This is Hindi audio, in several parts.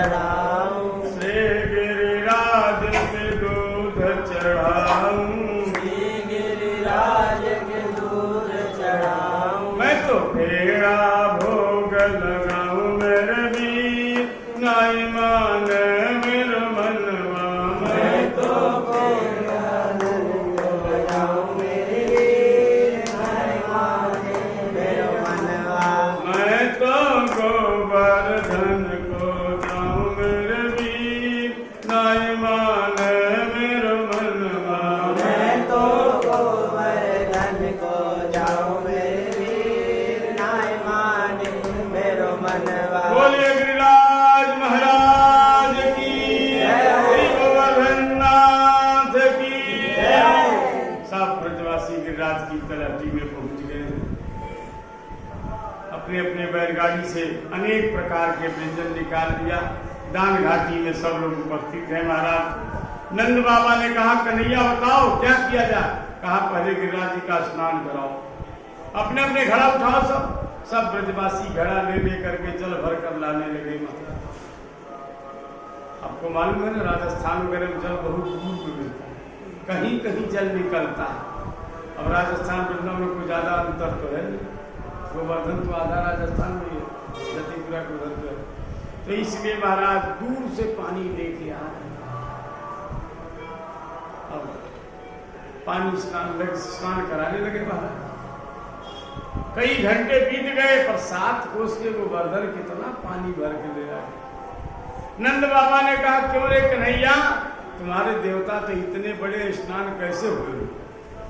चढ़ाऊं, श्री गिरिराज के दूध चढ़ाऊं, श्री गिरिराज के दूध चढ़ाऊं। मैं तो पेड़ा भोग लगाऊं मेरे वीर, नाई माने मेरा मनवा। मैं तो गोवर्धन को बजाऊं मेरे वीर, नाई माने मेरा मनवा। मैं तो गोवर्धन को जाऊं मेरे वीर, नाई माने मेरा मनवा। मैं तो गोवर्धन को जाऊं मेरे वीर, नाई माने मेरो मनवा। बोलिए गिरिराज महाराज की, श्री गोवर्धन नाथ की। सब ब्रजवासी गिरिराज की तलहटी में पहुंच गए। अपने अपने बैलगाड़ी से अनेक प्रकार के व्यंजन निकाल लिया। दान घाटी में सब लोग उपस्थित हैं। महाराज नंद बाबा ने कहा, कन्हैया बताओ क्या किया जाए। कहा, पहले गिरिराज जी का स्नान कराओ। अपने अपने घड़ा उठाओ। सब ब्रजवासी घड़ा ले करके जल भर कर लाने लगे। महाराज आपको मालूम है ना, राजस्थान वगैरह में जल बहुत दूर में मिलता है, कहीं कहीं जल निकलता है। अब राजस्थान वृंदावन में कोई ज्यादा अंतर तो है नहीं। गोवर्धन तो आधा राजस्थान में ही है, जतिपुरा गोवर्धन तो है। तो इसलिए महाराज दूर से पानी लेके आ रहे हैं। अब पानी स्नान कराने लगे महाराज। कई घंटे बीत गए, पर 7 कोस के गोवर्धन कितना पानी भर के ले आए। नंद बाबा ने कहा, क्यों रे कन्हैया, तुम्हारे देवता तो इतने बड़े, स्नान कैसे हुए?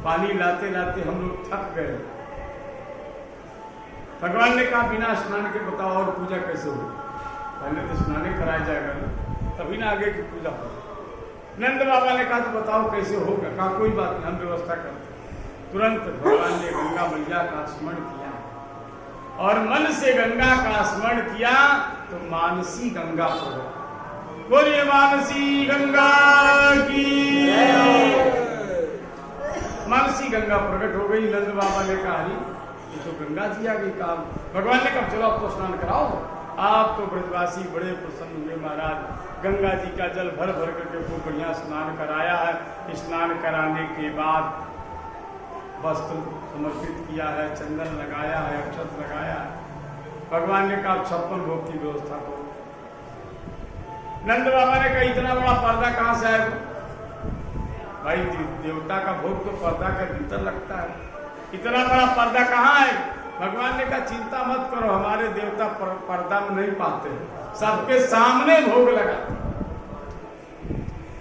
पानी लाते लाते हम लोग थक गए। भगवान ने कहा, बिना स्नान के बताओ और पूजा कैसे हो? पहले तो स्नान कराया जाएगा ना, तभी ना आगे की पूजा हो। नंद बाबा ने कहा, तो बताओ कैसे होगा? कहा, कोई बात नहीं, हम व्यवस्था करते। तुरंत भगवान ने गंगा मैया का स्मरण किया, और मन से गंगा का स्मरण किया तो मानसी गंगा प्रकट। बोलिए मानसी गंगा की। मानसी गंगा प्रकट हो गई। नंद बाबा ने कहा, ये तो गंगा जी आ गई। काम भगवान ने कहा, चलो आप तो स्नान कराओ। आप तो ब्रजवासी बड़े प्रसन्न हुए महाराज। गंगा जी का जल भर भर करके खूब बढ़िया स्नान कराया है। स्नान कराने के बाद वस्त्र समर्पित किया है, चंदन लगाया है, अक्षत लगाया है। भगवान ने कहा, 56 भोग की व्यवस्था करो। नंद बाबा ने कहा, इतना बड़ा पर्दा कहाँ से आएगा? भाई देवता का भोग तो पर्दा के भीतर लगता है, इतना बड़ा पर्दा कहाँ है? भगवान ने कहा, चिंता मत करो, हमारे देवता पर्दा में नहीं पाते, सबके सामने भोग लगाते।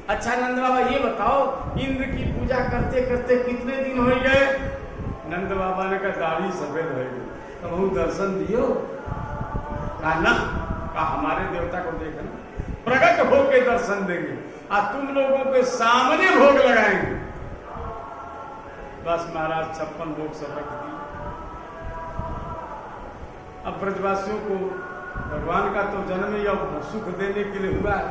अच्छा नंद बाबा ये बताओ, इंद्र की पूजा करते करते कितने दिन हो गए? नंद बाबा ने कहा, दाढ़ी सफेद हो गई। तो बहुत दर्शन दियो। कहा ना, कहा हमारे देवता को देखना, प्रकट होके दर्शन देंगे और तुम लोगों के सामने भोग लगाएंगे। बस महाराज 56 भोग सब रख दिए। अब ब्रजवासियों को भगवान का तो जन्म ही अब सुख देने के लिए हुआ है।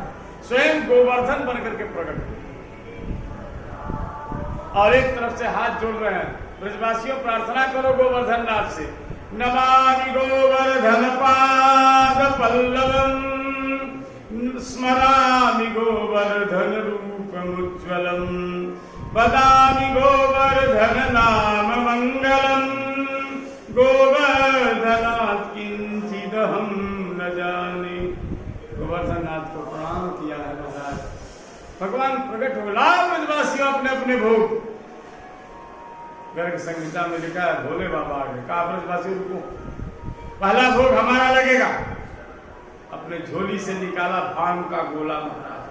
स्वयं गोवर्धन बनकर के प्रकट हुए और एक तरफ से हाथ जोड़ रहे हैं। ब्रजवासियों प्रार्थना करो गोवर्धन नाथ से, नमामि गोवर्धन पाद पल्लवम, स्मरामि गोवर्धन रूपमुज्ज्वलम, वदामि गोवर्धन नाम मंगलम, गोवर्धनात् किंचिदहं न जाने। गोवर्धन नाथ को प्रणाम किया है महाराज। भगवान प्रकट हो लाभ ब्रजवासियों अपने अपने भोग। गर्ग संहिता में लिखा है, भोले बाबा आगे कहा, ब्रजवासियों को पहला भोग हमारा लगेगा। अपने झोली से निकाला भांग का गोला महाराज,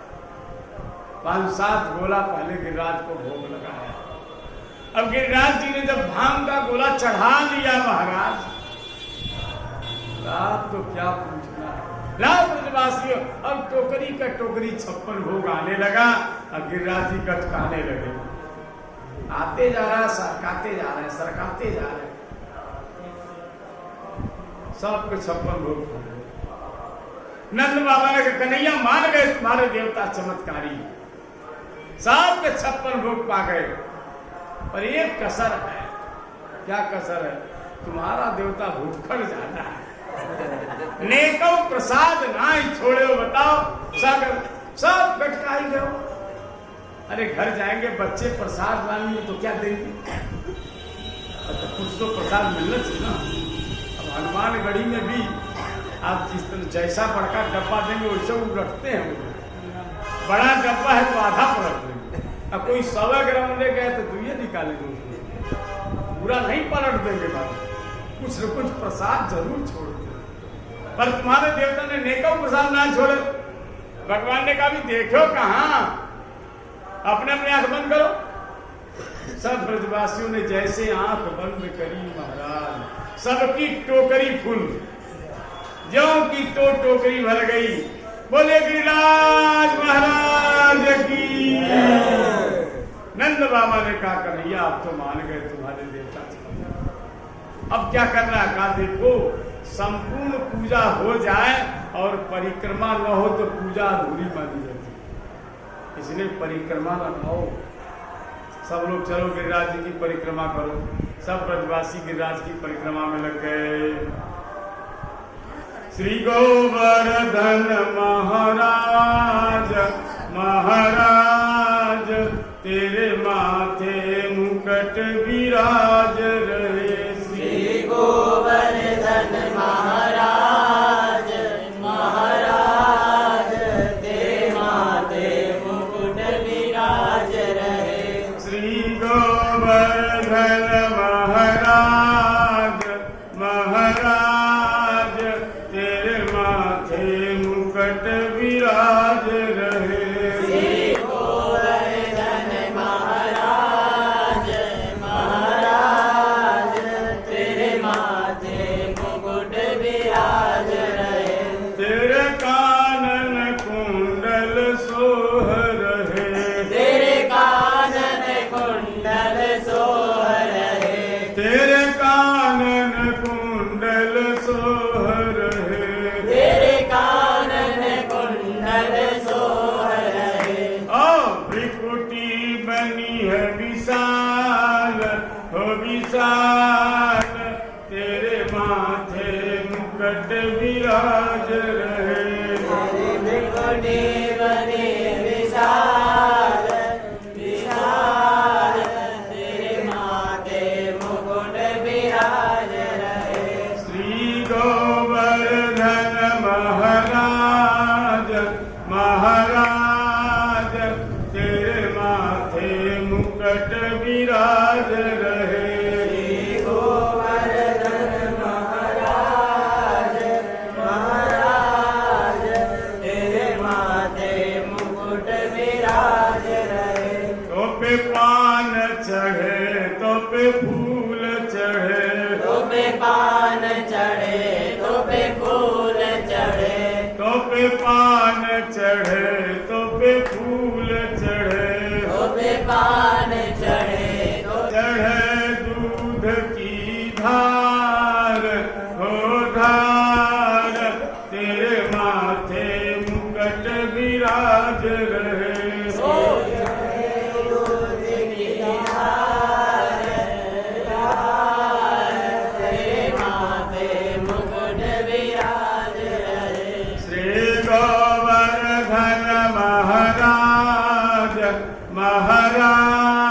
5-7 गोला पहले गिरिराज को भोग लगाया। अब गिरिराज जी ने जब भांग का गोला चढ़ा लिया महाराज, आप तो क्या पूछना है। लाभ ब्रजवासियों, अब टोकरी का टोकरी 56 भोग आने लगा और गिरिराज जी गटकाने लगे। आते जा रहा है, सरकाते जा रहे हैं, सरकाते जा रहे हैं, सबके 56 भोग। नंद बाबा ने कहा, कन्हैया मान गए तुम्हारे देवता चमत्कारी, सबके 56 भोग पा गए, पर एक कसर है। क्या कसर है? तुम्हारा देवता भूखड़ ज्यादा है। नेको प्रसाद ना ही छोड़े हो, बताओ सागर सब गटका ही गए। अरे घर जाएंगे बच्चे प्रसाद मांगेंगे तो क्या देंगे? तो कुछ तो प्रसाद मिलना चाहिए ना। अब हनुमानगढ़ी में भी आप जिस तरह जैसा बड़का डब्बा देंगे वैसे वो रखते हैं। वो बड़ा डब्बा है तो आधा पलट देंगे। अब कोई 100 ग्राम ले गए तो दुइये निकालेंगे, पूरा नहीं पलट देंगे। भाई कुछ न कुछ प्रसाद जरूर छोड़ देंगे। पर तुम्हारे देवता ने नेको प्रसाद ना छोड़े। भगवान ने कहा भी देखो कहाँ, अपने अपने आंख बंद करो। सब ब्रजवासियों ने जैसे आंख बंद करी महाराज, सबकी टोकरी फुल, ज्यों की तो टोकरी भर गई। बोले गिरिराज महाराज की। नंद बाबा ने कहा कन्हैया आप तो मान गए, तुम्हारे देवता थे, अब क्या करना है? कहा देखो संपूर्ण पूजा हो जाए और परिक्रमा न हो तो पूजा अधूरी मानी जाती, इसलिए परिक्रमा लगाओ। सब लोग चलो गिरिराज जी की परिक्रमा करो। सब ब्रजवासी गिरिराज की परिक्रमा में लग गए। श्री गोवर्धन महाराज महाराज तेरे माथे मुकुट विराज रहे। श्री गोवर्धन महाराज महाराज तेरे माथे मुकुट विराज रहे। श्री गोवर्धन महाराज महाराज तेरे माथे मुकुट विराज रहे। श्री गोवर्धन महाराज महाराज तेरे माथे मुकुट विराज रहे। तेरे कानन कुंडल सोह रहे। तेरे कानन कुंडल सोह रहे। तेरे कानन कुंडल सोह रहे। तेरे कानन कुंडल सोह रहे। भ्रिकुटी बनी है विशाल हो विशाल तेरे माथे मुकुट विराज रहे। तेरे भ्रिकुटी बनी विशाल विशाल तेरे माथे मुकुट विराज रहे। श्री गोवर्धन महाराज महाराज तेरे माथे मुकुट विराज रहे। श्री गोवर्धन महाराज महाराज तेरे माथे मुकुट विराज रहे। तो पे पान चढ़े तो पे फूल चढ़े। तो पे पान चढ़े तो पे फूल चढ़े। तो पे पान चढ़े तो पे फूल चढ़े। तो पे पान चढ़े तो चढ़े दूध की धार हो धार तेरे माथे मुकुट विराज रहे। दूध की धार तेरे माथे मुकुट विराज रहे। श्री गोवर्धन महाराज महाराज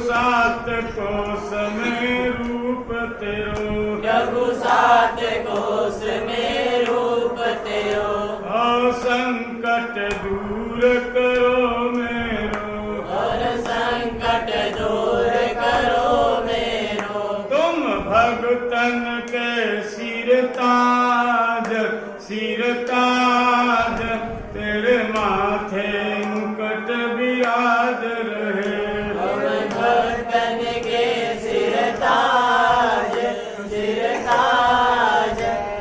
सात कोस में रूप तेरो, प्रभु सात कोस में रूप तेरो, और संकट दूर करो मेरो, और संकट दूर करो मेरो। तुम भगतन के सिर ताज, सिर ताज, तेरे माथे मुकुट विराज रहे। हम भक्तन के सिर ताज, सिर ताज,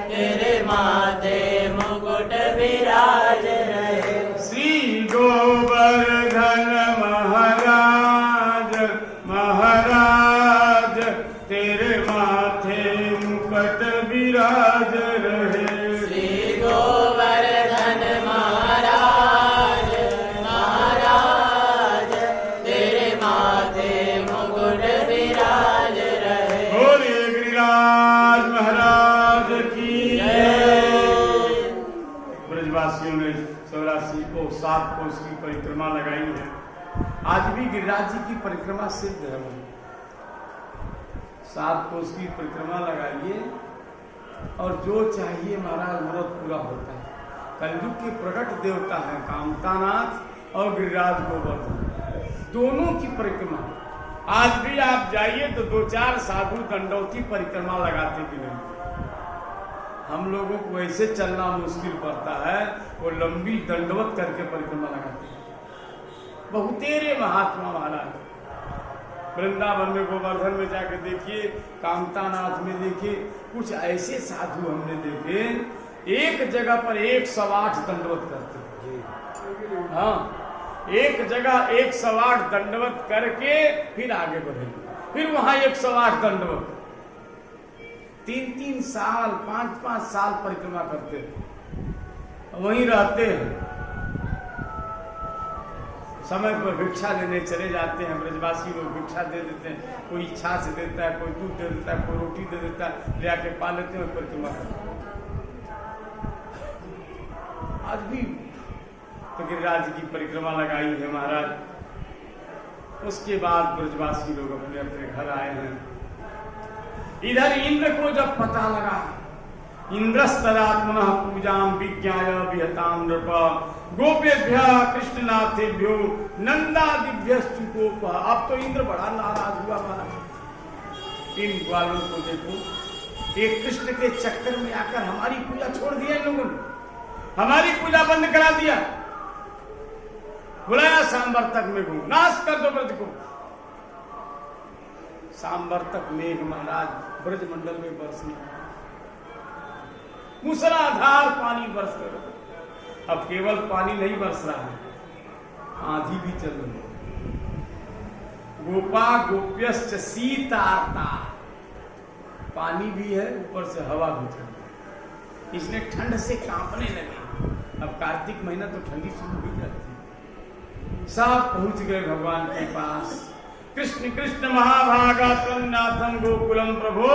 तेरे माथे मुकुट विराज रहे। श्री गोवर्धन महाराज, महाराज, तेरे माथे मुकुट विराज रहे। श्री गोवर्धन महाराज, महाराज, तेरे माथे मुकुट विराज रहे। बोले गिरिराज महाराज की जय। ब्रजवासियों ने 84 को 7 कोस की परिक्रमा लगाई है। आज भी गिरिराज जी की परिक्रमा सिद्ध है। 7 कोस की परिक्रमा लगाइए और जो चाहिए महाराज मुराद पूरा होता है। कलयुग के प्रकट देवता है कामतानाथ और गिरिराज गोवर्धन, दोनों की परिक्रमा। आज भी आप जाइए तो 2-4 साधु दंडौती परिक्रमा लगाते भी नहीं। हम लोगों को वैसे चलना मुश्किल पड़ता है, वो लंबी दंडवत करके परिक्रमा लगाते हैं। बहुतेरे महात्मा महाराज वृंदावन में, गोवर्धन में जाके देखिए, कामतानाथ में देखिए, कुछ ऐसे साधु हमने देखे एक जगह पर 108 दंडवत करते। हाँ, एक जगह 108 दंडवत करके फिर आगे बढ़ेंगे, फिर वहां 108 दंडवत। 3-3 साल 5-5 साल परिक्रमा करते, वहीं रहते हैं। समय पर भिक्षा लेने चले जाते हैं। ब्रजवासी लोग भिक्षा दे देते हैं, कोई इच्छा से देता है, कोई दूध दे देता है, कोई रोटी दे देता है, ले आके पा लेते हैं, परिक्रमा करते हैं। आज भी तो गिरिराज की परिक्रमा लगाई है महाराज। उसके बाद ब्रजवासी लोग अपने अपने घर आए हैं। इधर इंद्र को जब पता लगा, इंद्रस्तदात्मनः पूजां विज्ञाय विहतां नृप, गोपेभ्यः कृष्णनाथेभ्यो नंदादिभ्यस्तु गोप। अब तो इंद्र बड़ा नाराज हुआ महाराज। इन ग्वालों को देखो, एक कृष्ण के चक्कर में आकर हमारी पूजा छोड़ दिया इन लोगों ने, हमारी पूजा बंद करा दिया। बुलाया सांवर्तक में को, नाश कर दो ब्रज को। सांवर्तक मेघ महाराज ब्रज मंडल में बरसने, मूसलाधार पानी बरस रहा। अब केवल पानी नहीं बरस रहा है, आंधी भी चल रही है। गोपा गोप्यश्च शीतार्ता, पानी भी है, ऊपर से हवा भी चल रही, इसलिए ठंड से कांपने लगे। अब कार्तिक महीना तो ठंडी शुरू हो जाती है। सब पहुंच गए भगवान के पास। कृष्ण कृष्ण महाभागा त्वन्नाथं गोकुलम प्रभो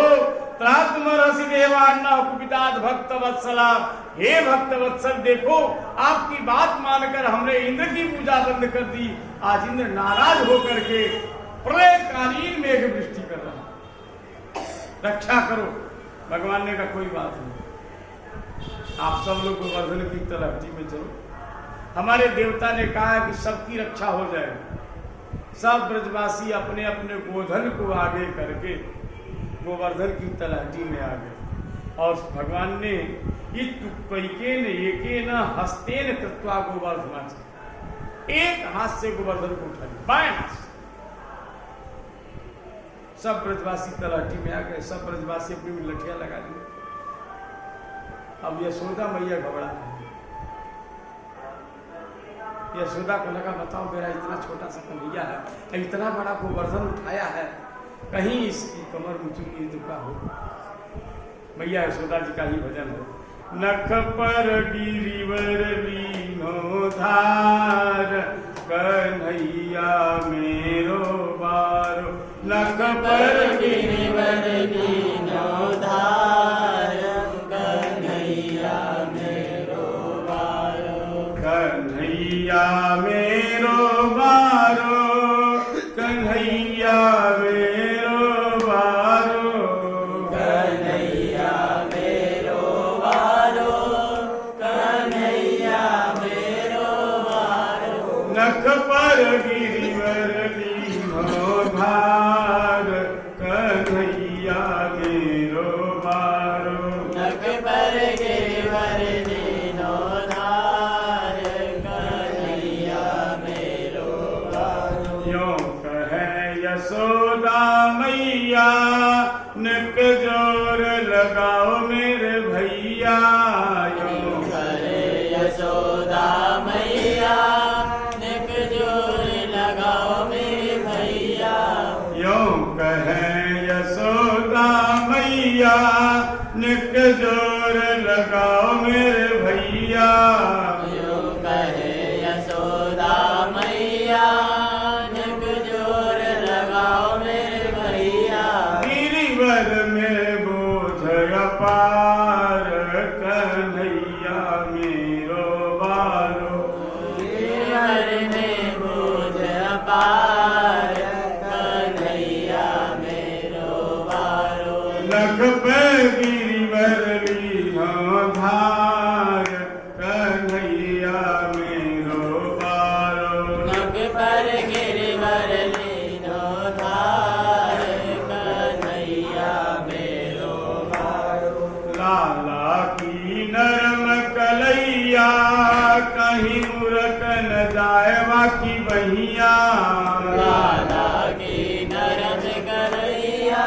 त्रात्मरसि देवान्ना कुपिताद भक्त वत्सला। हे भक्त वत्सल, देखो आपकी बात मानकर हमने इंद्र की पूजा बंद कर दी। आज इंद्र नाराज होकर के प्रलयकालीन मेघ वृष्टि कर रहा है, रक्षा करो। भगवान ने कहा कोई बात नहीं, आप सब लोग गोवर्धन की तलहटी में चलो। हमारे देवता ने कहा कि सबकी रक्षा हो जाएगी। सब ब्रजवासी अपने अपने गोधन को आगे करके गोवर्धन की तलहटी में आ गए। और भगवान ने एकेन हस्तेन कृत्वा गोवर्धन, एक हाथ से गोवर्धन को उठा लिया, बाएं हाथ से। सब ब्रजवासी तलहटी में आ गए, सब ब्रजवासी अपनी लठियां लगा ली। अब यशोदा मैया घबरा है। यशोदा को लगा बताओ मेरा इतना छोटा सा कन्हैया है, इतना बड़ा गोवर्धन उठाया है, कहीं इसकी कमर मुचुकी दुखा हो। मैया यशोदा जी का ही भजन है। नख पर गिरिवर लीनो धार, कन्हैया मेरो बारो। नख पर गिरिवर लीनो धार, कन्हैया मेरो बारो। कन्हैया मेरो बारो, कन्हैया मेरो बारो, कन्हैया मेरो बारो, कन्हैया मेरो बारो। नख पर गिरिवर लीनो धार, कन्हैया मेरो बारो। नख पर गिरिवर लीनो धार, कन्हैया मेरो बारो। यों कहे यशोदा मैया, नक जोर लगाओ मेरे भैया। यों करे यशोदा मैया, निक जोर लगाओ मेरे भैया। यों कहे यशोदा मैया, नक जोर लगाओ मेरे भैया। यो कहे यशोदा मैया, निक जोर लगाओ मेरे भैया। गिरिवर में बोझ अपार, कन्हैया मेरो बारो। गिरिवर में बोझ अपार, कन्हैया मेरो बारो। नख पे गिरिवर लीनो धार, कन्हैया मेरो बारो। नख पर गिरिवर लीनो धार, कन्हैया मेरो बारो। लाला की नरम कलैया, कहीं मूर्ख न जाए बाकी बहिया। लाला की नरम कन्हैया,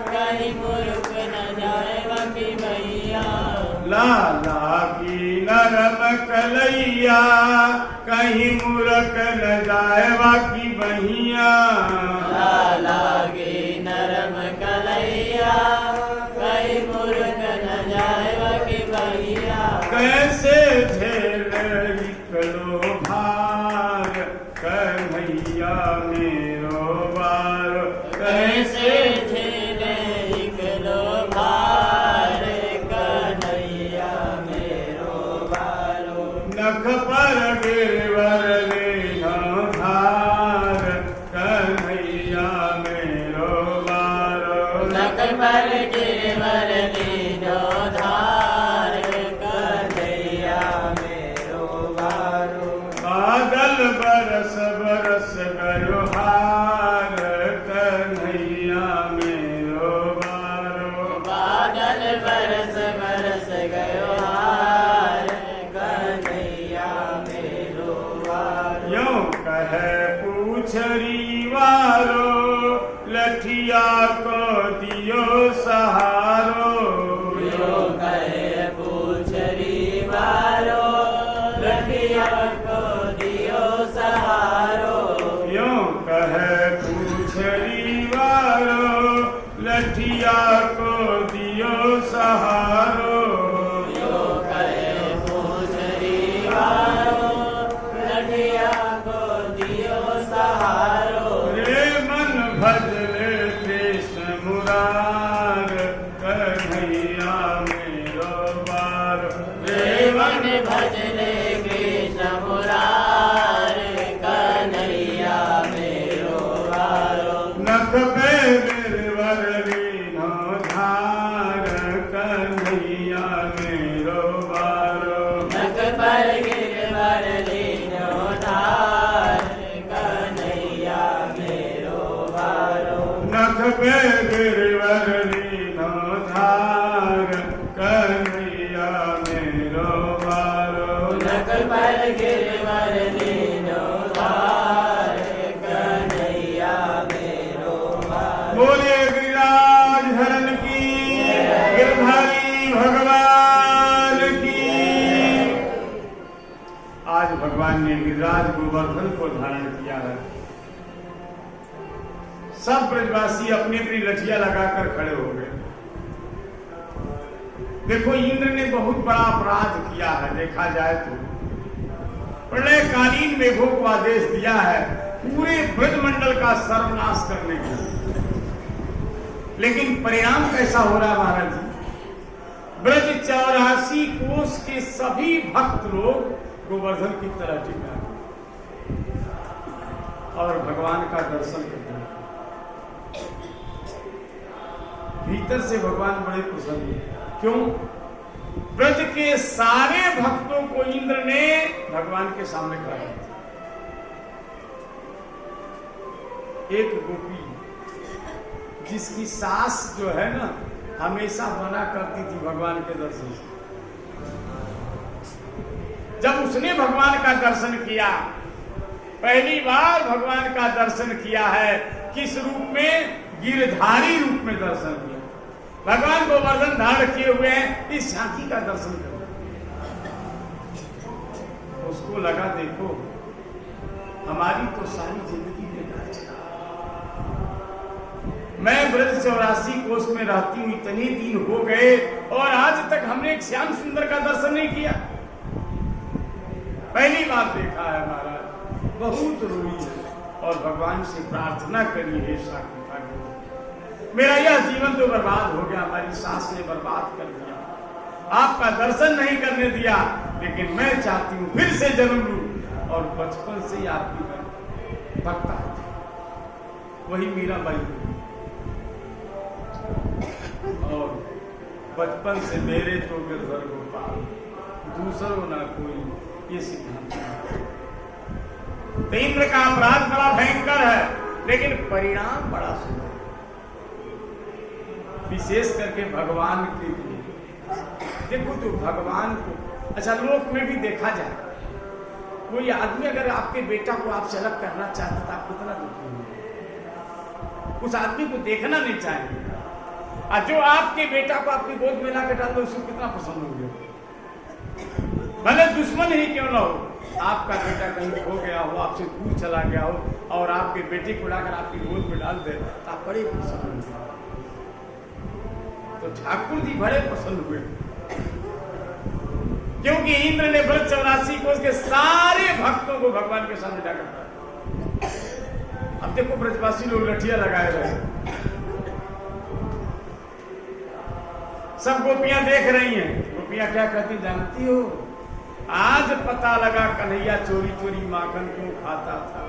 कहीं मूर्ख न जाए बाकी भैया। लाला की नरम कलैया, कहीं मूर्ख न जाए बाकी बहिया। लाला की नरम कन्हैया, कहीं मूर्ख न जाए बाकी भैया। कैसे झेल निकलो भार, कन्हैया मेरो बारो। कैसे झेले निकलो भार, कन्हैया मेरो बारो। नख पर गिरवर लीनो धार, कन्हैया मेरो बारो। नख पर गिरवर लीनो धार, कन्हैया मेरो बारो। बादल बरस बरस गयो हार, कन्हैया मेरो बारो। बादल बरस बरस गयो हार, कन्हैया मेरो बारो। यों कहे पूछरी वारो, लठिया को दियो सहारो। यो कहे पूछरी वारो, लठिया को दियो सहारो। यों कहे पूछरी वारो, लठिया को दियो सहारो। यो कहे पूछरी वारो, लठिया को दियो सहारो। रे मन भजले कृष्ण मुरार, कन्हैया मेरो बारो। रे मन भजले कृष्ण मुरार, कन्हैया मेरो बारो। नख पे गिरवर लीनो धार, कन्हैया मेरो बारो। नख पर गिरवर लीनो धार, कन्हैया मेरो बारो। नख पे गिरवर लीनो धार, कन्हैया मेरो बारो। नख पर गिरवर लीनो धार, कन्हैया मेरो बारो। बोले गिरिराज हरण की, गिरधारी भगवान की। आज भगवान ने गिरिराज गोवर्धन को धारण किया है। सब ब्रजवासी अपनी अपनी लठिया लगाकर खड़े हो गए। देखो इंद्र ने बहुत बड़ा अपराध किया है, देखा जाए तो प्रलयकालीन मेघों को आदेश दिया है पूरे ब्रजमंडल का सर्वनाश करने का। लेकिन परिणाम कैसा हो रहा है महाराज जी? ब्रज 84 कोष के सभी भक्त लोग गोवर्धन की तरह टिका और भगवान का दर्शन करते हैं। भीतर से भगवान बड़े प्रसन्न हुए। क्यों? ब्रज के सारे भक्तों को इंद्र ने भगवान के सामने खड़ा किया। एक गोपी जिसकी सास जो है ना हमेशा मना करती थी भगवान के दर्शन से, जब उसने भगवान का दर्शन किया, पहली बार भगवान का दर्शन किया है, किस रूप में? गिरधारी रूप में दर्शन किया। भगवान गोवर्धन धारण किए हुए हैं, इस झांकी का दर्शन करो। उसको लगा देखो हमारी तो सारी जिंदगी बेकार चला, मैं ब्रज 84 कोस में रहती हूँ, इतने दिन हो गए और आज तक हमने एक श्याम सुंदर का दर्शन नहीं किया। पहली बार देखा है महाराज, बहुत रोई है और भगवान से प्रार्थना करी है, साक्षात मेरा यह जीवन तो बर्बाद हो गया, हमारी सास ने बर्बाद कर दिया, आपका दर्शन नहीं करने दिया, लेकिन मैं चाहती हूँ फिर से जन्म लूं और बचपन से ही आपकी भक्ता थी, वही मीराबाई और बचपन से मेरे तो गिरधर गोपाल, दूसरों ना कोई, ये सिद्धांत। तो इंद्र का अपराध बड़ा भयंकर है, लेकिन परिणाम बड़ा सुंदर, विशेष करके भगवान के लिए। देखो तो भगवान को, अच्छा लोक में भी देखा जाए, कोई आदमी अगर आपके बेटा को आपसे अलग करना चाहता तो आप कितना दुखी होंगे, उस आदमी को देखना नहीं चाहेंगे, और जो आपके बेटा को आपकी गोद में लाकर डाल दो उसको कितना पसंद होंगे, भले दुश्मन ही क्यों ना हो, आपका बेटा कहीं खो गया हो, आपसे दूर चला गया हो और आपके बेटे को लाकर आपकी गोद में डाल दे तो आप बड़े प्रसन्न होंगे। तो ठाकुर जी बड़े प्रसन्न हुए, क्योंकि इंद्र ने ब्रज 84 कोस के सारे भक्तों को भगवान के सामने जाकर, अब देखो ब्रजवासी लोग लठिया लगाए रहे, सब गोपियां देख रही हैं। गोपियां क्या कहती जानती हो? आज पता लगा कन्हैया चोरी चोरी माखन क्यों खाता था,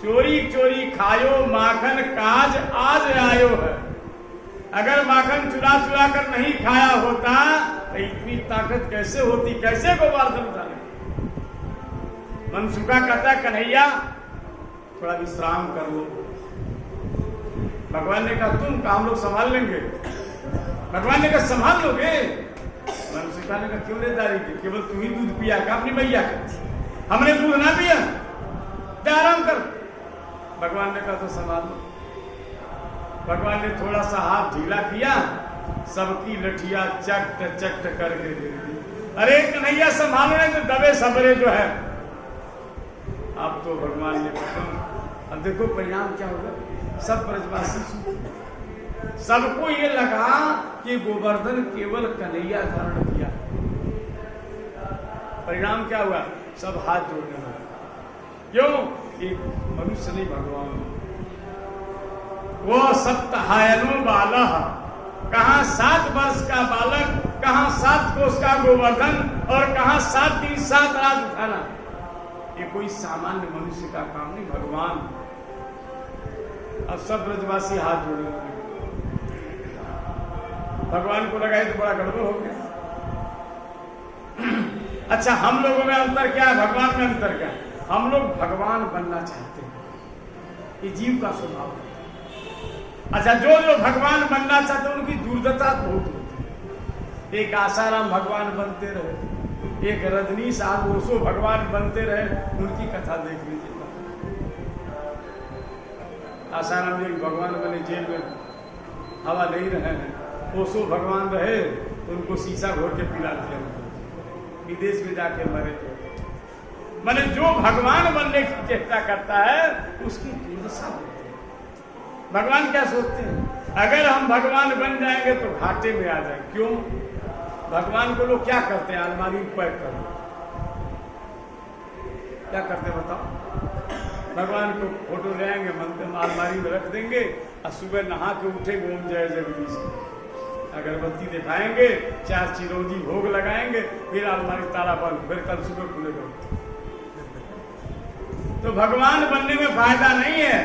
चोरी चोरी खायो माखन काज आज आयो है। अगर माखन चुरा चुरा कर नहीं खाया होता तो इतनी ताकत कैसे होती, कैसे गोवर्धन उठाने। मनसुखा कहता कन्हैया थोड़ा विश्राम कर लो। भगवान ने कहा तुम काम लोग संभाल लेंगे। भगवान ने कहा संभाल लोगे। मनसुखा ने कहा क्यों रे दारी, केवल तू ही दूध पिया का अपनी मैया का, हमने दूध ना पिया, आराम कर। भगवान ने कहा तो संभाल लो। भगवान ने थोड़ा सा हाथ ढीला किया, सबकी लठिया चट चट करके दे दी। अरे कन्हैया संभालो नहीं तो दबे सबरे जो है। अब तो भगवान ने कहा, अब देखो परिणाम क्या होगा, सब ब्रजवासी, सबको ये लगा कि गोवर्धन केवल कन्हैया धारण किया। परिणाम क्या हुआ, सब हाथ जोड़ने लगे। क्यों? एक मनुष्य नहीं भगवान, वो सप्तहायनो बालः, कहाँ 7 वर्ष का बालक, कहाँ 7 कोस का गोवर्धन और कहाँ 7 दिन 7 रात उठाना। ये कोई सामान्य मनुष्य का काम नहीं, भगवान। अब सब ब्रजवासी हाथ जोड़ने लगे। भगवान को लगा तो बड़ा गड़बड़ हो गया। अच्छा हम लोगों में अंतर क्या है, भगवान में अंतर क्या है? हम लोग भगवान बनना चाहते हैं, ये जीव का स्वभाव है। अच्छा जो भगवान बनना चाहते हैं उनकी दुर्दशा बहुत होती है। एक आसाराम भगवान बनते रहे, एक रजनी साहब ओशो भगवान बनते रहे, उनकी कथा देख लीजिए। आसाराम जी भगवान बने, जेल में हवा नहीं रहे हैं, ओशो भगवान रहे, उनको शीशा घोर के पिला दिया, विदेश में जाके मरे। मैंने जो भगवान बनने की चेष्टा करता है उसकी दुर्दशा होती है। भगवान क्या सोचते हैं, अगर हम भगवान बन जाएंगे तो घाटे में आ जाएंगे। क्यों? भगवान को लोग क्या करते हैं, अलमारी में पैक कर, क्या करते बताओ? भगवान को फोटो ले आएंगे, मंदिर अलमारी में रख देंगे और सुबह नहा के उठेंगे ओम जय जगदीश, अगरबत्ती दिखाएंगे, 4 चिरौंजी भोग लगाएंगे, फिर अलमारी ताला बंद, फिर कल सुबह खुलेगा। तो भगवान बनने में फायदा नहीं है।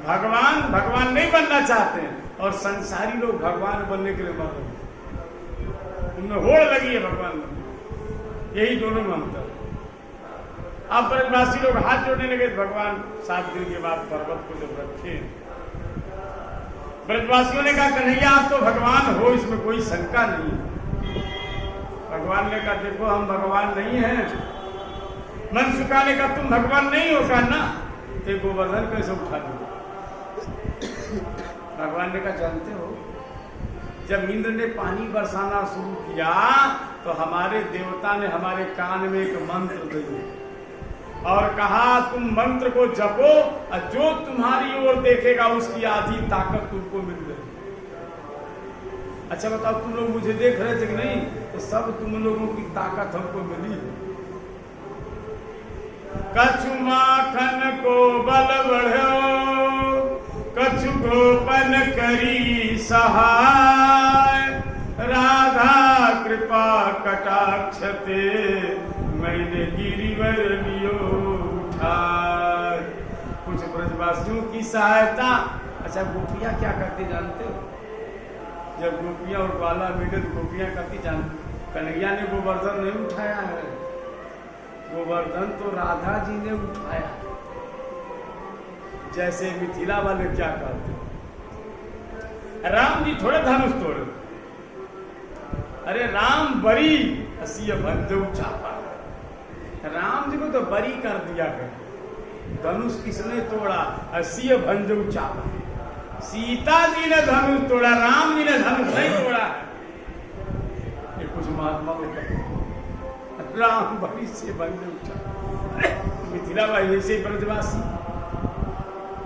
भगवान नहीं बनना चाहते हैं, और संसारी लोग भगवान बनने के लिए मर रहे हैं, उनमें होड़ लगी है भगवान बनने, यही दोनों में अंतर। अब ब्रजवासी लोग हाथ जोड़ने लगे, भगवान 7 दिन के बाद पर्वत को जब रखे, ब्रजवासियों ने कहा कन्हैया आप तो भगवान हो, इसमें कोई शंका नहीं। भगवान ने कहा देखो हम भगवान नहीं हैं। मनसुखा ने कहा तुम भगवान नहीं हो, कहा ना, तो गोवर्धन कैसे उठा दो। भगवान ने कहा जानते हो जब इंद्र ने पानी बरसाना शुरू किया तो हमारे देवता ने हमारे कान में एक मंत्र दिया और कहा तुम मंत्र को जपो और जो तुम्हारी ओर देखेगा उसकी आधी ताकत तुमको मिल जाएगी। अच्छा बताओ तुम लोग मुझे देख रहे थे कि नहीं? तो सब तुम लोगों की ताकत हमको मिली है। कछु माखन को बल बढ़ो, कछु गोपन करी सहाय, राधा कृपा कटाक्षते मैंने गिरिवर लियो उठाए। कुछ ब्रजवासियों की सहायता। अच्छा गोपियां क्या करती जानते हो? जब गोपियां और ग्वाला मिले तो गोपियां करती जानते, कन्हैया ने गोवर्धन नहीं उठाया है, गोवर्धन तो राधा जी ने उठाया। जैसे मिथिला वाले क्या करते, राम जी थोड़े धनुष तोड़े, अरे राम बरी असीय भंजऊ चापा, राम जी को तो बरी कर दिया है। धनुष किसने तोड़ा? असीय भंजऊ चापा। सीता जी ने धनुष तोड़ा, राम जी ने धनुष नहीं तोड़ा है। ये कुछ महात्मा लोग राम बरी से भंजऊ चापा। मिथिला वाले से ब्रजवासी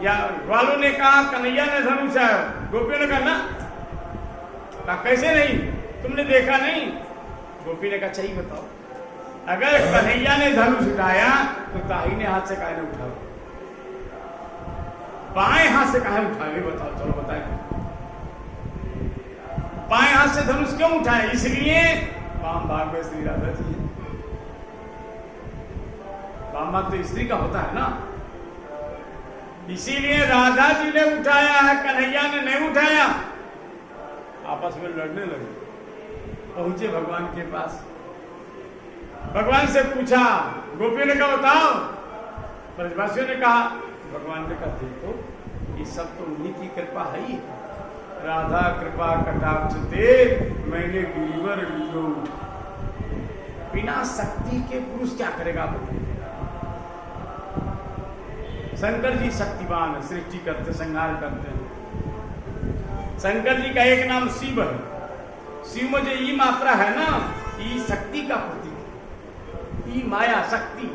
या ग्वालों ने कहा कन्हैया ने धनुष है, गोपियों ने कहा ना, कहा कैसे नहीं, तुमने देखा नहीं? गोपी ने कहा चाहिए बताओ, अगर कन्हैया ने धनुष उठाया तो दाहिने हाथ से काहे ने उठाओ, बाएं हाथ से काहे उठाए बताओ, चलो बताए। बाएं हाथ से धनुष क्यों उठाए? इसलिए वाम भाग में श्री राधा जी है, वाम भाग तो स्त्री का होता है ना, इसीलिए राधा जी ने उठाया है, कन्हैया ने नहीं उठाया। आपस में लड़ने लगे, पहुंचे भगवान के पास, भगवान से पूछा, गोपियों ने कहा बताओ, ब्रजवासियों ने कहा, भगवान ने कहा देखो ये सब तो उन्हीं की कृपा है ही, राधा कृपा कटाक्ष दे मैंने गिरिवर लियो। बिना शक्ति के पुरुष क्या करेगा? शंकर जी शक्तिवान है, सृष्टि करते संहार करते हैं। शंकर जी का एक नाम शिव है, शिव में जो ई मात्रा है ना, ई शक्ति का प्रतीक, ई माया शक्ति।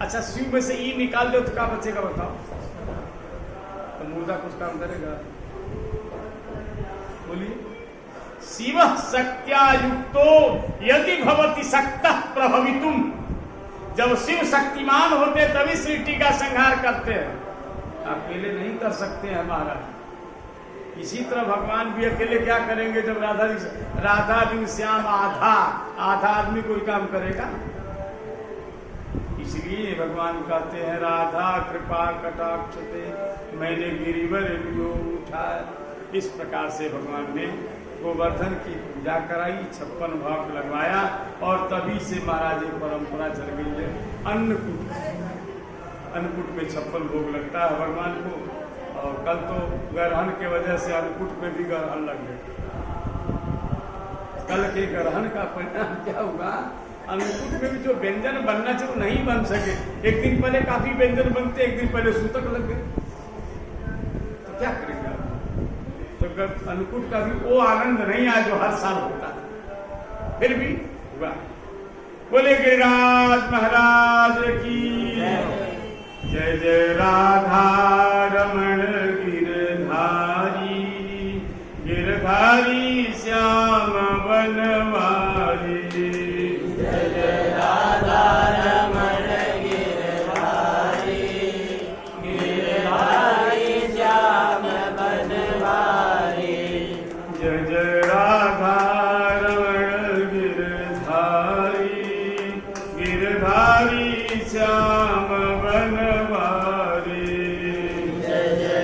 अच्छा शिव में से ई निकाल दो तो क्या बचेगा बताओ? तो मुर्दा कुछ काम करेगा? बोलिए। शिव शक्त्या युक्तो यदि भवति शक्तः प्रभवितुम, जब शिव शक्तिमान होते तभी सृष्टि का संहार करते हैं, अकेले नहीं कर सकते हैं महाराज। इसी तरह भगवान भी अकेले क्या करेंगे? जब राधा दिन श्याम आधा आदमी कोई काम करेगा। इसलिए भगवान कहते हैं राधा कृपा कटाक्ष दे मैंने गिरिवर लियो उठाया। इस प्रकार से भगवान ने गोवर्धन की पूजा कराई, 56 भोग लगवाया और तभी से महाराज एक परंपरा चल गई है अन्नकूट। अन्नकूट में 56 भोग लगता है भगवान को, और कल तो ग्रहण के वजह से अन्नकूट में भी ग्रहण लग गए। कल के ग्रहण का परिणाम क्या हुआ? अन्नकूट में भी जो व्यंजन बनना चाहिए वो नहीं बन सके। एक दिन पहले काफी व्यंजन बनते, एक दिन पहले सूतक लग गए, तो क्या करेंगे? तो अन्नकूट का भी वो आनंद नहीं आया जो हर साल होता था, फिर भी हुआ। बोले गिरिराज महाराज की जय जय राधा रमण गिरधारी, गिरधारी श्याम बनवारी। जय जय राधा रमण गिरधारी, गिरधारी श्याम बनवारी। जय जय राधा रमण गिरधारी, गिरधारी श्याम बनवारी। जय जय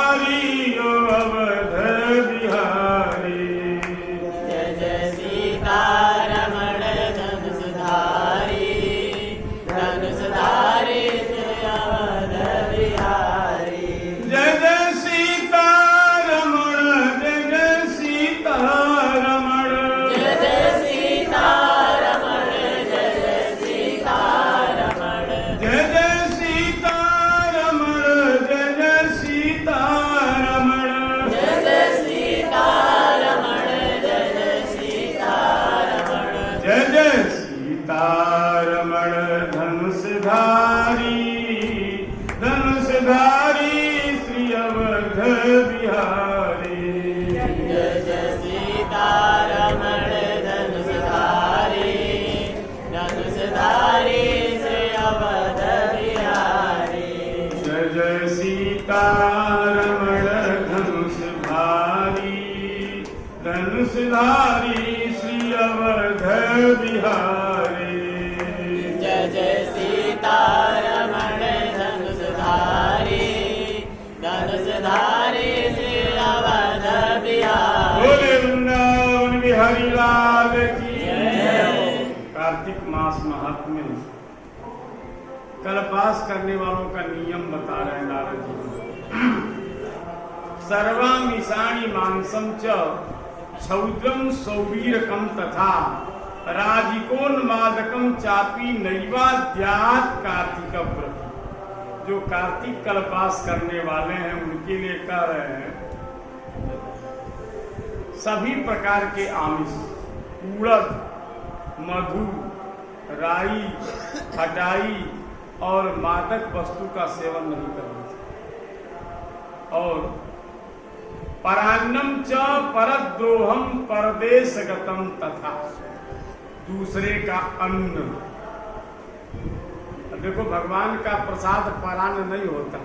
सुधारी ओ अवध बिहारी। जय जय सीतारमण धनुषधारी, धनुषधारी जय अवध बिहारी। जय जय सीतारमण, जय जय सीतारमण, जय जय सीतारमण, जय जय सीतारमण, जय जय सीतारमण, जय जय सीतारमण, जय जय सीतारमण, जय जय सीतारमण। जय जय सीतारमण धनुषधारी, धनुषधारी श्री अवध बिहारी। जय जय सीतारमण धनुषधारी, धनुषधारी श्री अवध बिहारी। जय जय सीतारमण धनुषधारी, धनुषधारी श्री अवध बिहारी। जय जय सीतारमण धनुषधारी, धनुषधारी श्री अवध बिहारी। बोले वृंदावन बिहारी लाल की जय। कार्तिक मास महात्म्य कल्पास करने वालों का नियम बता रहे हैं नारद जी। सर्वामिषाणि मांसम च क्षौद्रम सौवीरकम तथा राजिकोन्मादकम चापी नैवाद्यात् कार्तिक व्रत। जो कार्तिक कल्पास करने वाले हैं उनके लिए कह रहे हैं सभी प्रकार के आमिष, उड़द, मधु, राई, खटाई और मादक वस्तु का सेवन नहीं करना चाहिए। और परान्नम च परद्रोहम परदेशगतम तथा दूसरे का अन्न। अब देखो भगवान का प्रसाद परान्न नहीं होता,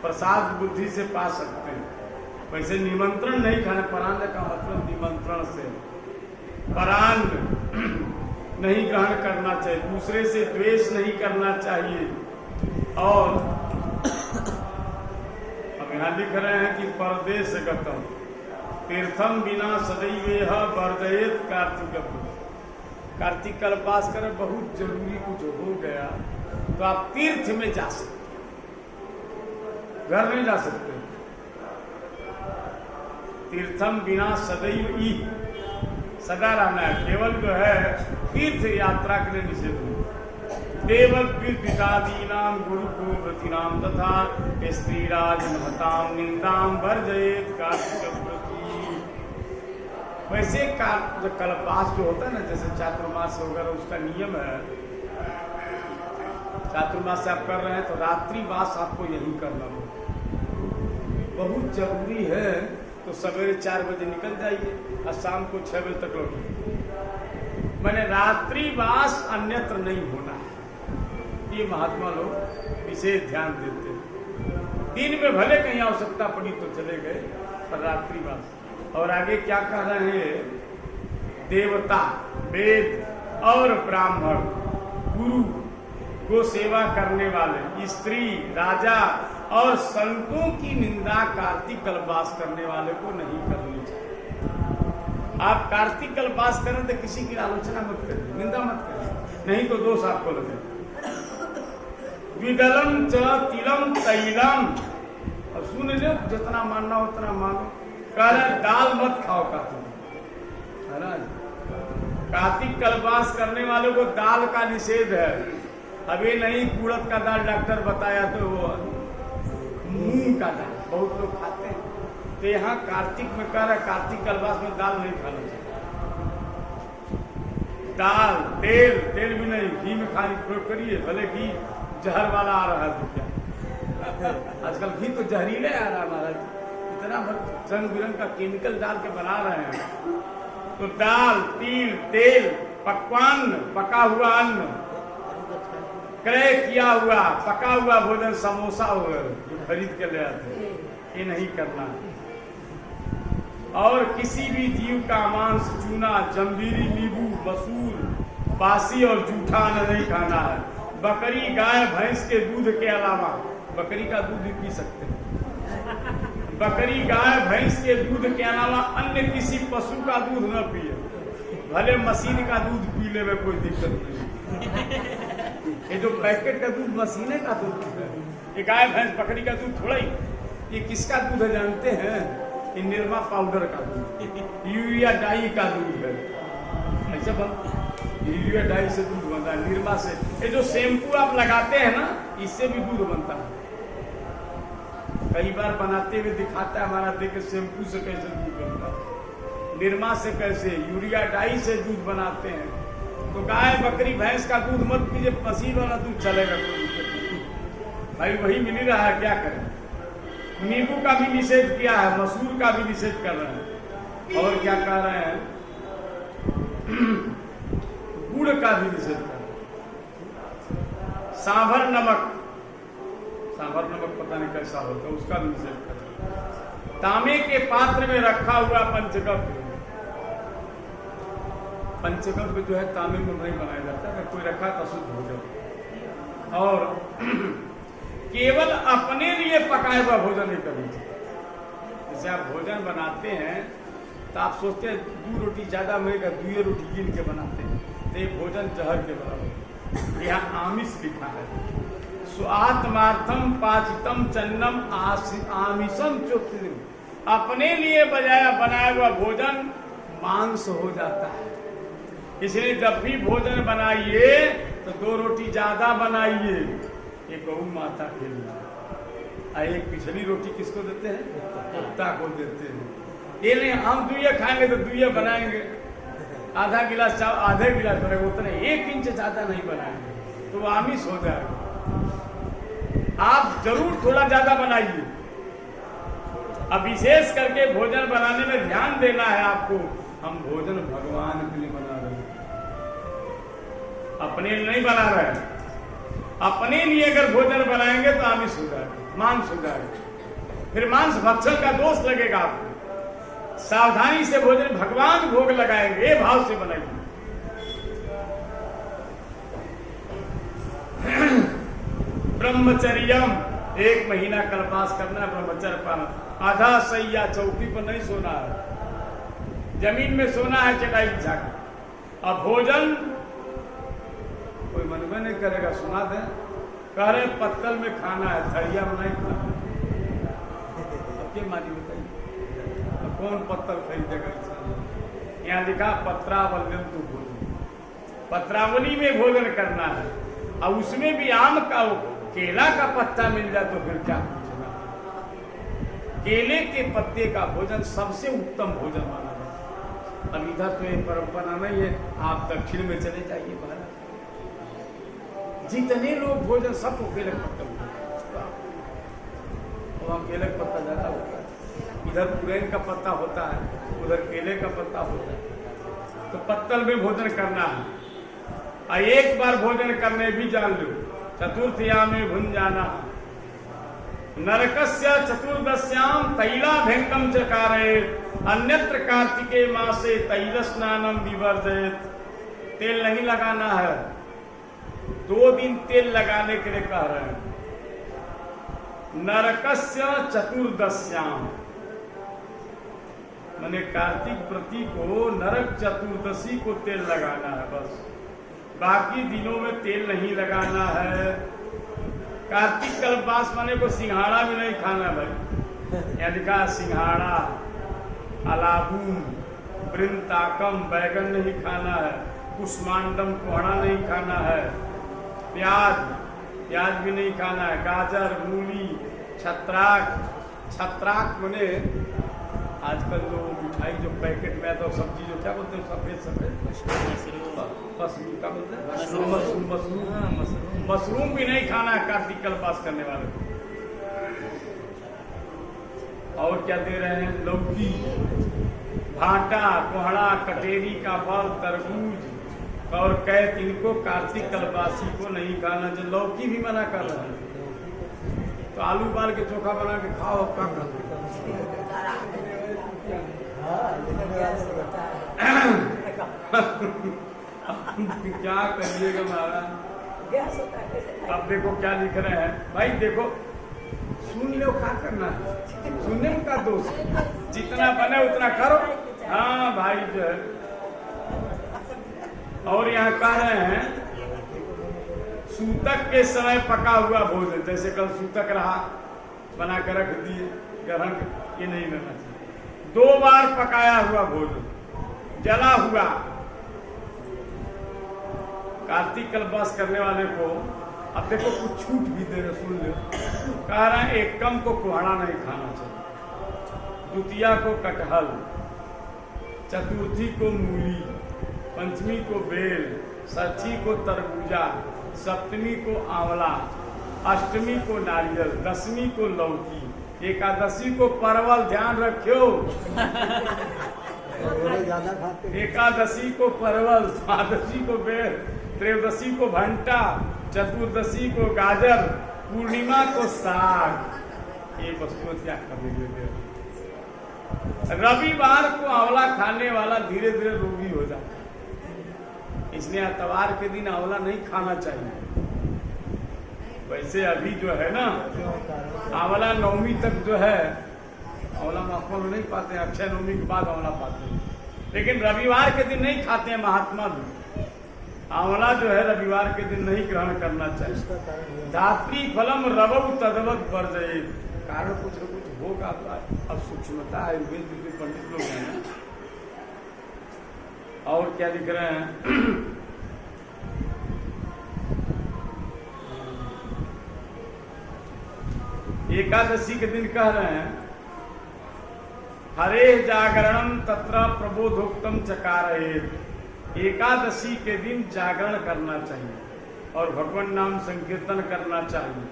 प्रसाद बुद्धि से पा सकते हैं। वैसे निमंत्रण नहीं खाना, परान्न का मतलब निमंत्रण से। परान्न नहीं ग्रहण करना चाहिए, दूसरे से द्वेष नहीं करना चाहिए। और अब यहाँ लिख रहे हैं कि परदेश गतम तीर्थम बिना सदैवेह वर्जयेत कार्तिक। कार्तिक कल्पास करें, बहुत जरूरी कुछ हो गया तो आप तीर्थ में जा सकते, घर नहीं जा सकते। तीर्थम बिना सदैव ही सदा रहना है, केवल जो है तीर्थ यात्रा के लिए निषेध है। देवद्विदादीनाम गुरुकुलव्रतीनाम तथा स्त्रीराज महताम निंदाम वर्जयेत कार्तिक व्रती। वैसे जो कल्पास जो होता है ना, जैसे चातुर्मास वगैरह उसका नियम है। चातुर्मास से आप कर रहे हैं तो रात्रिवास आपको यही करना होगा, बहुत जरूरी है। तो सवेरे 4 बजे निकल जाइए और शाम को 6 बजे तक लौटिए। मैंने रात्रिवास अन्यत्र नहीं होना है, ये महात्मा लोग विशेष ध्यान देते हैं। दिन में भले कहीं आवश्यकता पड़ी तो चले गए, पर रात्रिवास। और आगे क्या कह रहे हैं? देवता, वेद और ब्राह्मण, गुरु, गो सेवा करने वाले, स्त्री, राजा और संतों की निंदा कार्तिक कल्पास करने वाले को नहीं करनी चाहिए। आप कार्तिक कल्पास करें तो किसी की आलोचना मत करिए, निंदा मत करिए, नहीं तो दोष आपको लगे। विदलम च तिलम तैलम। अब सुन लो, जितना मानना उतना मानो। कह रहे दाल मत खाओ कार्तिक। कार्तिक कल्पास करने वालों को दाल का निषेध है। अभी नहीं कुड़द का दाल डॉक्टर बताया तो वो मूंग का दाल बहुत लोग खाते हैं। तो यहाँ कार्तिक में कह रहा है कार्तिक कल्पास में दाल नहीं खाना चाहिए। दाल, तेल, तेल भी नहीं, घी में खाने प्रयोग करिए। भले घी जहर वाला आ रहा है तो क्या, आजकल घी तो जहरीले आ रहा है महाराज, इतना रंग बिरंग का केमिकल डाल के बना रहे हैं। तो दाल, तिल, तेल, पकवान, पका हुआ अन्न, क्रय किया हुआ पका हुआ भोजन, समोसा वगैरह जो खरीद के ले आते हैं, ये नहीं करना है। और किसी भी जीव का मांस, चूना, जंबीरी, नींबू, मसूर, बासी और जूठा अन्न नहीं खाना है। बकरी, गाय, भैंस के दूध के अलावा, बकरी का दूध भी पी सकते हैं, बकरी गाय भैंस के दूध के अलावा अन्य किसी पशु का दूध न पिए, भले मशीन का दूध पी ले में कोई दिक्कत नहीं। ये जो पैकेट का दूध मशीने का दूध है, ये गाय भैंस बकरी का दूध थोड़ा ही, ये किसका दूध है जानते हैं? ये निरमा पाउडर का दूध, यूरिया डाई का दूध है। ऐसा बनता है, यूरिया डाई से दूध बनता है, निरमा से। ये जो शैम्पू आप लगाते हैं ना, इससे भी दूध बनता है। कई बार बनाते हुए दिखाता है हमारा, देखे शैम्पू से कैसे दूध बनता है, निरमा से कैसे, यूरिया डाई से दूध बनाते हैं। तो गाय बकरी भैंस का दूध मत पीजिए, मशीन वाला दूध चलेगा कोई दिक्कत नहीं। भाई वही मिल ही रहा है, क्या करें। नींबू का भी निषेध किया है, मसूर का भी निषेध कर रहे हैं, और क्या कह रहे हैं, गुड़ का भी निषेध कर रहे हैं। सांभर नमक पता नहीं कैसा होता है, उसका भी निषेध कर रहे हैं। तांबे के पात्र में रखा हुआ पंचगव्य जो है तांबे में नहीं बनाया जाता, अगर कोई रखा तो शुद्ध हो जाता। और केवल अपने लिए पकाया हुआ भोजन नहीं करना चाहिए। जैसे आप भोजन बनाते हैं तो आप सोचते हैं 2 रोटी ज्यादा मिलेगा, 2 रोटी गिन के बनाते हैं, तो ये भोजन जहर के बराबर। यहाँ आमिष लिखा है, स्वात्मार्थम पाचितम चन्नम आमिषम चोक्ति। अपने लिए बनाया हुआ भोजन मांस हो जाता है। इसलिए जब भी भोजन बनाइए तो 2 रोटी ज्यादा बनाइए, एक गौ माता के लिए, एक पिछली रोटी किसको देते हैं? कुत्ता को देते हैं। ये नहीं हम 2 खाएंगे तो 2 बनाएंगे, आधा गिलास चावल आधे गिलास बनेगा, उतने 1 इंच ज्यादा नहीं बनाएंगे, तो आमिष हो जाएगा। आप जरूर थोड़ा ज्यादा बनाइए। अब विशेष करके भोजन बनाने में ध्यान देना है आपको। हम भोजन भगवान के लिए बना रहे हैं, अपने लिए नहीं बना रहे हैं। अपने लिए अगर भोजन बनाएंगे तो आमिष हो जाएगा, मांस हो जाएगा, फिर मांस भक्षण का दोष लगेगा आपको। सावधानी से भोजन भगवान भोग लगाएंगे, ये भाव से बनाइए। ब्रह्मचर्यम, 1 महीना कल्पास करना है, ब्रह्मचर्य पालन। आधा सैया चौकी पर नहीं सोना है, जमीन में सोना है चटाई बिछा के। अब भोजन कोई मन में नहीं करेगा, सुना दे, कह रहे पत्तल में खाना है, थरिया में नहीं खाना। अब क्या मानी बताइए, कौन पत्तल खरीदेगा इंसान? यहाँ लिखा पत्रावल्यम तो भोजन, पत्रावली में भोजन करना है। और उसमें भी आम का केला का पत्ता मिल जाए तो फिर क्या पूछना। केले के पत्ते का भोजन सबसे उत्तम भोजन माना जाता है। अब इधर तो ये परंपरा नहीं है, आप दक्षिण में चले जाइए भारत, जितने लोग भोजन सबको केले का पत्ता होता है, वहाँ केले का पत्ता ज्यादा होता है। इधर पुरैन का पत्ता होता है, उधर केले का पत्ता होता है। तो पत्तल में भोजन करना है। और एक बार भोजन करने भी जान लो, चतुर्थया में भुंजाना। नरकस्य चतुर्दश्याम तैलाभ्यंगम चकारेत, अन्यत्र कार्तिके मासे तैल स्नानम विवर्जयेत। तेल नहीं लगाना है, 2 दिन तेल लगाने के लिए कह रहे हैं। नरकस्य चतुर्दश्याम माने कार्तिक प्रति को नरक चतुर्दशी को तेल लगाना है, बस बाकी दिनों में तेल नहीं लगाना है। कार्तिक कल्पास माने को सिंघाड़ा भी नहीं खाना भाई। यहाँ लिखा सिंघाड़ा, अलाबून, वृंताकम, बैगन नहीं खाना है, कुष्मांडम, कोहड़ा नहीं खाना है, प्याज भी नहीं खाना है, गाजर, मूली, छत्राक मने आजकल जो मिठाई जो पैकेट में आता है, सब्जी जो क्या बोलते हैं, सफेद मशरूम, क्या बोलते हैं, मशरूम भी नहीं खाना है कार्तिक कल्पास करने वाले को। और क्या दे रहे हैं, लौकी, भाटा, कोहड़ा, कटेरी का फल, तरबूज और कैत, इनको कार्तिक कल्पासी को नहीं खाना। जो लौकी भी मना कर रहे हैं, तो आलू बाल के चोखा बना के खाओ, क्या करते। क्या करिएगा महाराज। अब देखो क्या लिख रहे हैं भाई, देखो सुन लो, क्या करना है, सुनने में क्या दोष है। जितना बने उतना करो। हाँ भाई जो है। और यहाँ कह रहे हैं सूतक के समय पका हुआ भोजन, जैसे कल सूतक रहा बना कर रख दिए ग्रहण, ये नहीं लेना चाहिए। 2 बार पकाया हुआ भोजन, जला हुआ। कार्तिक कल्पवास करने वाले को अब देखो कुछ छूट भी दे रहे, सुन लो। कह रहे हैं एकम को कुहाड़ा नहीं खाना चाहिए, द्वितीया को कटहल, चतुर्थी को मूली, पंचमी को बेल, षष्ठी को तरबूजा, सप्तमी को आंवला, अष्टमी को नारियल, दसवीं को लौकी, एकादशी को परवल। ध्यान रखियो एकादशी को परवल, द्वादशी को बेल, त्रयोदशी को भंटा, चतुर्दशी को गाजर, पूर्णिमा को साग। ये वस्तुएं क्या करेंगे? रविवार को आंवला खाने वाला धीरे धीरे रोगी हो जाता है, इसलिए इतवार के दिन आंवला नहीं खाना चाहिए। वैसे अभी जो है ना आंवला नवमी तक जो है आंवला महात्मा नहीं पाते हैं, अक्षय नवमी के बाद आंवला पाते हैं, लेकिन रविवार के दिन नहीं खाते हैं महात्मा भी। आंवला जो है रविवार के दिन नहीं ग्रहण करना चाहिए। धात्री फलम रवु तदवत वर्जये। कारण कुछ न कुछ होगा, अब सूक्ष्मता है, वेद के पंडित लोग हैं ना। और क्या लिख रहे हैं? एकादशी के दिन कह रहे हैं हरे जागरणम तत्र प्रबोधोक्तम चकारयेत्। एकादशी के दिन जागरण करना चाहिए और भगवान नाम संकीर्तन करना चाहिए।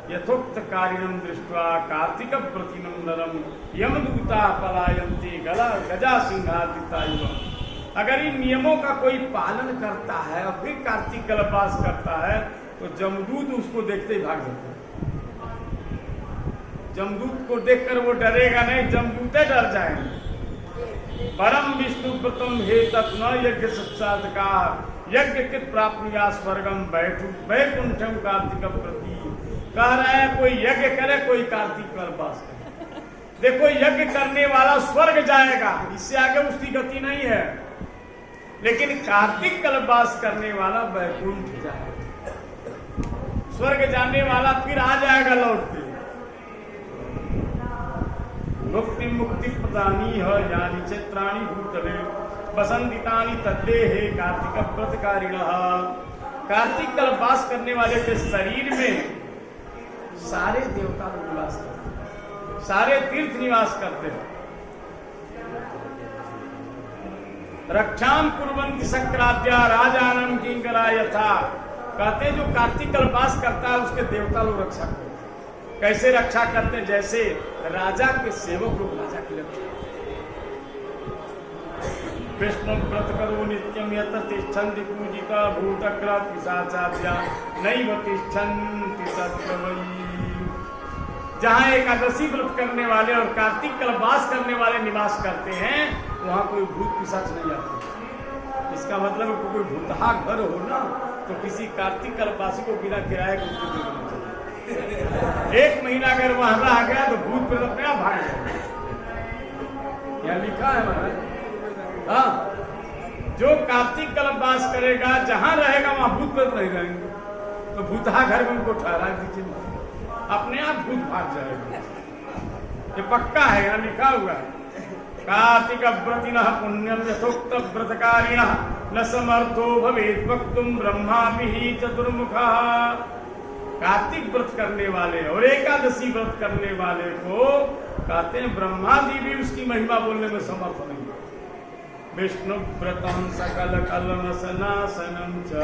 यथोक्त कार्यम दृष्ट्वा कार्तिक प्रतिनंदनम यमदूता पलायन्ति गला गजा सिंहादिता। अगर इन नियमों का कोई पालन करता है और फिर कार्तिक कल्पवास करता है तो जमदूत उसको देखते ही भाग जाते हैं। जमदूत को देखकर वो डरेगा नहीं, जमदूते डर जाएंगे। परम विष्णु व्रतम हे तत्न यज्ञ सत्साधकार यज्ञ कृत प्राप्नुया स्वर्गम वैकुंठम कार्तिक प्रति। कह रहे हैं कोई यज्ञ करे, कोई कार्तिक कल्पवास करे। देखो यज्ञ करने वाला स्वर्ग जाएगा, इससे आगे उसकी गति नहीं है, लेकिन कार्तिक कल्पवास करने वाला वैकुंठ जाएगा। स्वर्ग जाने वाला फिर आ जाएगा लौट के। मुक्ति मुक्ति प्रदानी है यानी चित्राणी भूतले बसंतितानी तद्देहे कार्तिक व्रतकारिण। कार्तिक कल्पवास करने वाले के शरीर में सारे देवता लोग निवास करते हैं, सारे तीर्थ निवास करते हैं। रक्षाम कुर्वन्ति शक्राद्या राजानम किंकरा यथा। कहते जो कार्तिक कल्पवास करता है उसके देवता लोग रक्षा करते हैं। कैसे रक्षा करते हैं? जैसे राजा के सेवक लोग राजा की रक्षा। विष्णु व्रत करो नित्यम यत तिष्ठन्ति पूजिता भूतग्रह पिशाचाद्या नैव तिष्ठन्ति तत्र वै। जहाँ एकादशी व्रत करने वाले और कार्तिक कल्पवास करने वाले निवास करते हैं वहाँ कोई भूत पिशाच नहीं आते। इसका मतलब कोई भूतहा घर हो ना तो किसी कार्तिक कल्पवासी को बिना किराए को उसको देना चाहिए। 1 महीना अगर वहां रह गया तो भूत प्रेत अपने आप भाग जाए। यह लिखा है महाराज। हाँ, जो कार्तिक कल्पवास करेगा जहां रहेगा वहां भूत प्रेत नहीं रहेंगे, तो भूतहा घर में उनको ठहरा दीजिए, अपने आप भूत भाग जाएगा। ये पक्का है, यहाँ लिखा हुआ है। कार्तिक व्रतिनः पुण्यम यथोक्त व्रतकारिणः न समर्थो भवेत् वक्तुम ब्रह्माभिः चतुर्मुखः। कार्तिक व्रत करने वाले और एकादशी व्रत करने वाले को कहते हैं ब्रह्मा जी भी उसकी महिमा बोलने में समर्थ नहीं। विष्णु व्रतम सकल कलमसनाशनम च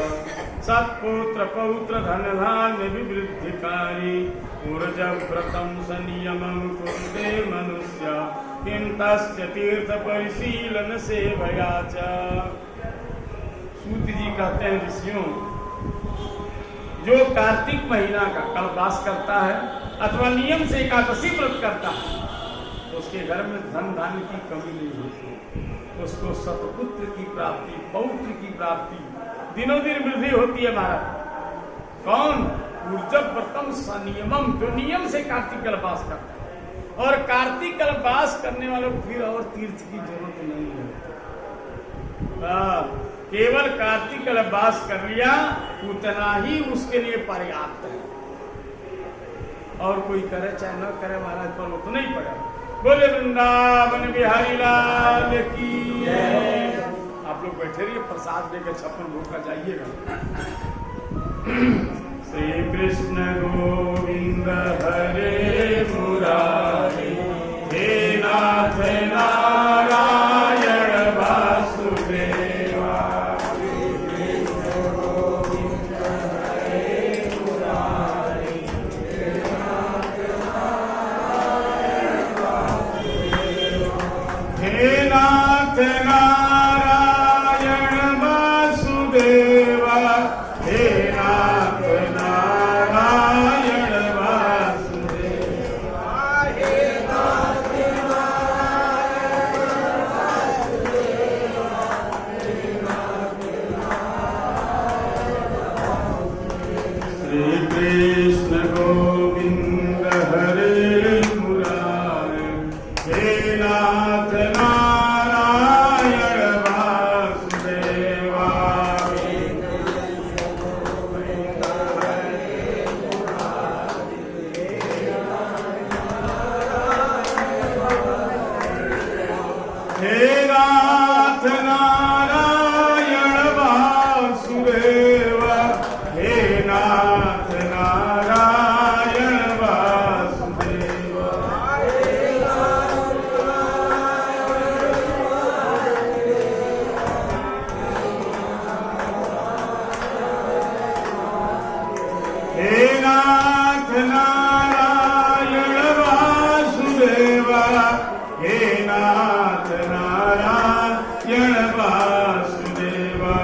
सत्पुत्र पौत्र धन धान्य विवृद्धिकारी ऊर्ज व्रतम संयमं कुरुते मनुष्य किं तस्य तीर्थ परिशीलन सेवया च। सूत जी कहते हैं ऋषियों, जो कार्तिक महीना का कल्पवास करता है अथवा नियम से एकादशी व्रत करता है उसके घर में धन धान्य की कमी नहीं होती, उसको सतपुत्र की प्राप्ति, पौत्र की प्राप्ति दिनों दिन वृद्धि होती है। महाराज कौन? ऊर्जव व्रतम संयमम, जो नियम से कार्तिक कल्पवास करता है। और कार्तिक कल्पवास करने वालों को फिर और तीर्थ की जरूरत नहीं है। केवल कार्तिक कल्पवास कर लिया उतना ही उसके लिए पर्याप्त है, और कोई करे चाहे न करे महाराज पर उतना ही पड़ा। बोले वृंदावन बिहारी लाल की जय। आप लोग बैठे रहिए, प्रसाद लेकर 56 भोग का जाइएगा। श्री कृष्ण गोविंद हरे मुरारी, हे नाथ नारायण वासुदेवा। हे नाथ नारायण वासुदेवा, हे नाथ नारायण वासुदेवा, हे नाथ नारायण वासुदेवा, हे नाथ नारायण। श्री कृष्ण गोविंद हरे मुरारी, हे नाथ नारायण वासुदेवा, हे नाथ नारायण वासुदेवा, हे नाथ नारायण वासुदेवा, हे नाथ नारायण वासुदेवा, हे नाथ नारायण वासुदेवा,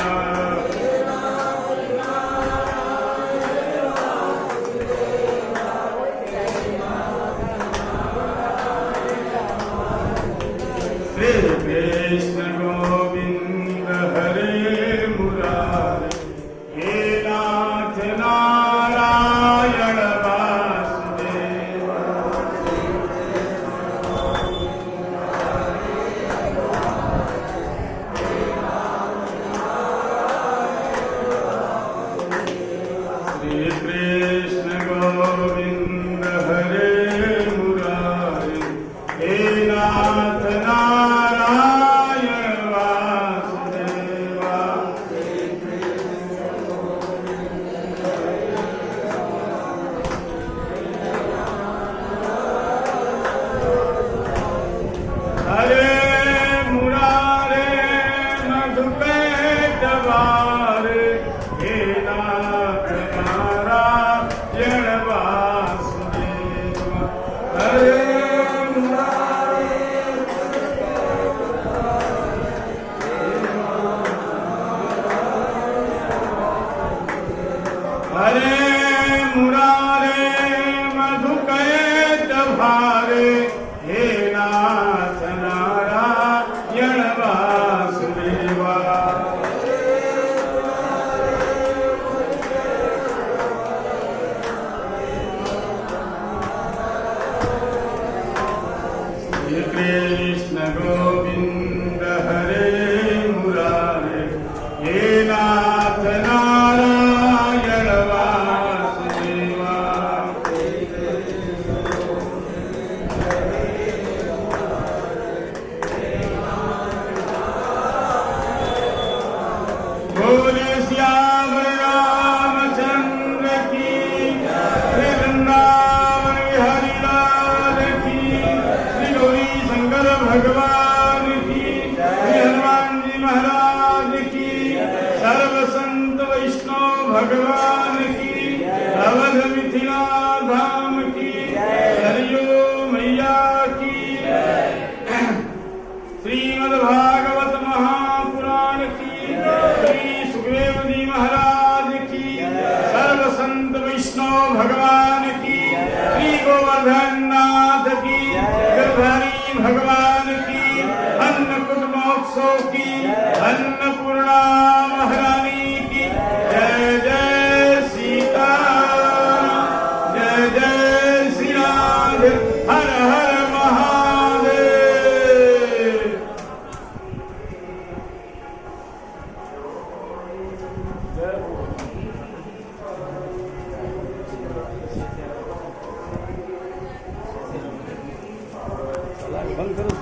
श्री कृष्ण गोविंद हरे मुरारी, हे नाथ नारायण वासुदेवा, श्री कृष्ण गोविंद हरे मुरारी, हे नाथ नारायण वासुदेवा, हरे मुरारे मधुकैट वारे, हे नाथ नारायण वासुदेवा, हरे मुरारे हरे मुरारे मधुकैट भारे, हे नाथ नारायण वासुदेवा, श्री कृष्ण गोविंद हरे मुरारे, हे नाथ नारायण वासुदेवा, बोले श्याम रामचंद्र की, श्री वृंदावन बिहारी लाल की, श्री गौरी शंकर भगवान की, श्री हनुमान जी महाराज की, सर्व संत वैष्णव भगवान की, अवध मिथिला धाम की, हरिओ मैया की, श्रीमद्भागवत महापुराण की, श्री सुखदेव जी महाराज की, सर्व संत वैष्णव भगवान की, श्री गोवर्धन नाथ की, गिरधारी भगवान की, अन्नकूट महोत्सव की, अन्नपूर्णा महारानी की, जय जय सीता, जय जय श्री राम, हर हर भंग करो